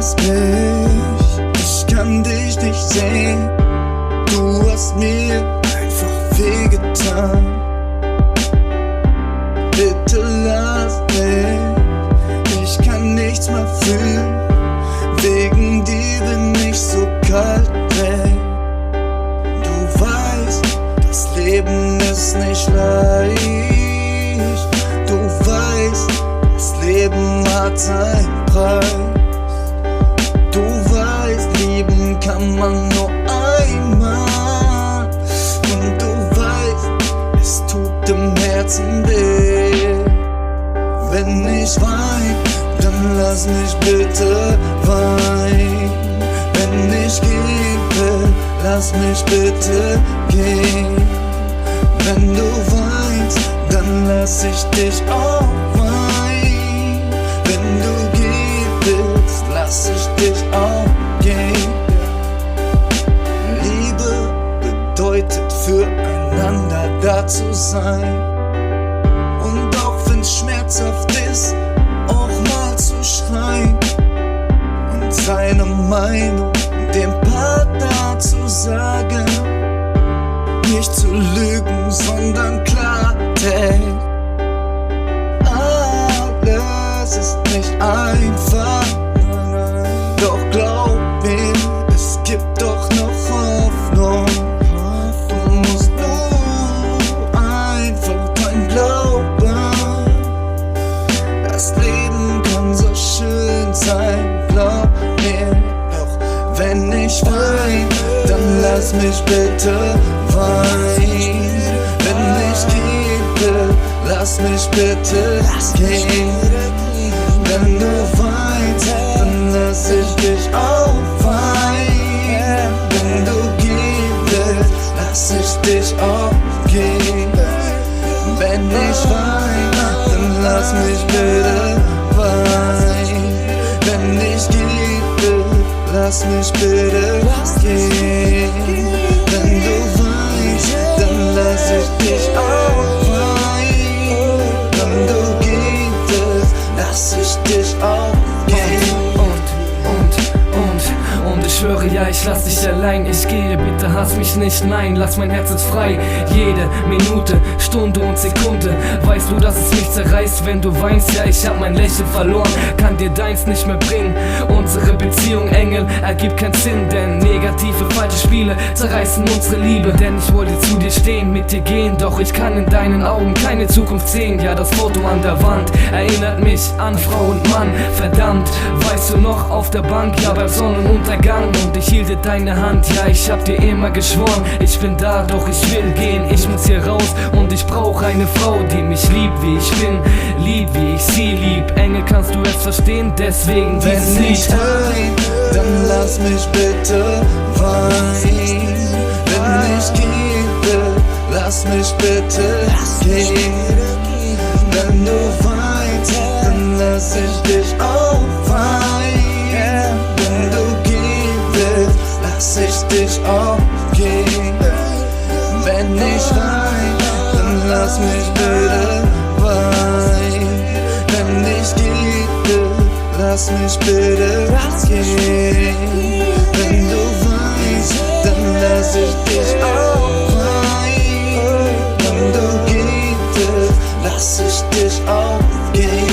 verlass mich, ich kann dich nicht sehen. Du hast mir einfach wehgetan. Bitte lass mich, ich kann nichts mehr fühlen. Wegen dir bin ich so kalt, ey. Du weißt, das Leben ist nicht leicht. Du weißt, das Leben hat seinen Preis. Du weißt, lieben kann man nur einmal. Und du weißt, es tut im Herzen weh. Wenn ich wein, dann lass mich bitte weinen. Wenn ich gehen will, lass mich bitte gehen. Wenn du weinst, dann lass ich dich auch weinen. Wenn du gehen willst, lass ich dich auch gehen. Liebe bedeutet füreinander da zu sein. Und auch wenn's schmerzhaft ist, auch mal zu schreien und seine Meinung dem Partner zu sagen. Nicht zu lügen, sondern Klartext. Alles ist nicht einfach, doch glaub mir, es gibt doch noch Hoffnung. Du musst nur einfach dran glauben. Das Leben kann so schön sein, glaub mir. Doch wenn ich wein, dann lass mich bitte weinen. Wenn ich gehen will, lass mich bitte gehen. Wenn du weinst, dann lass ich dich auch weinen. Wenn du gehen willst, lass ich dich auch gehen. Wenn ich wein, dann lass mich bitte weinen. Wenn ich gehen will, lass mich bitte gehen. Wenn du weinst, dann lass ich dich auch weinen. Wenn du gehen willst, lass ich dich auch gehen. Und ich schwöre, ja, ich lass dich allein. Ich gehe, bitte hass mich nicht, nein, lass mein Herz jetzt frei. Jede Minute, Stunde und Sekunde. Weißt du, dass es mich zerreißt, wenn du weinst? Ja, ich hab mein Lächeln verloren, kann dir deins nicht mehr bringen. Unsere Beziehung, Engel, ergibt keinen Sinn, denn negative, falsche Spiele zerreißen unsere Liebe. Denn ich wollte zu dir stehen, mit dir gehen, doch ich kann in deinen Augen keine Zukunft sehen. Ja, das Foto an der Wand erinnert mich an Frau und Mann. Verdammt, weißt du noch, auf der Bank, ja, beim Sonnenuntergang. Und ich hielte deine Hand, ja, ich hab dir immer geschworen, ich bin da, doch ich will gehen, ich muss hier raus. Und ich brauch eine Frau, die mich liebt, wie ich bin, liebt, wie ich sie lieb. Engel, kannst du es verstehen, deswegen dieses Wenn Lied. ich wein, dann lass mich bitte weinen. Wenn ich gehen will, lass mich bitte gehen. Wenn du weinst, dann lass ich dich auch weinen. Wenn du gehen willst, lass ich dich auch gehen. Wenn ich wein, dann lass mich bitte weinen. Wenn ich gehen will, lass mich bitte gehen. Wenn du weinst, dann lass ich dich auch weinen. Wenn du gehen willst, lass ich dich auch gehen.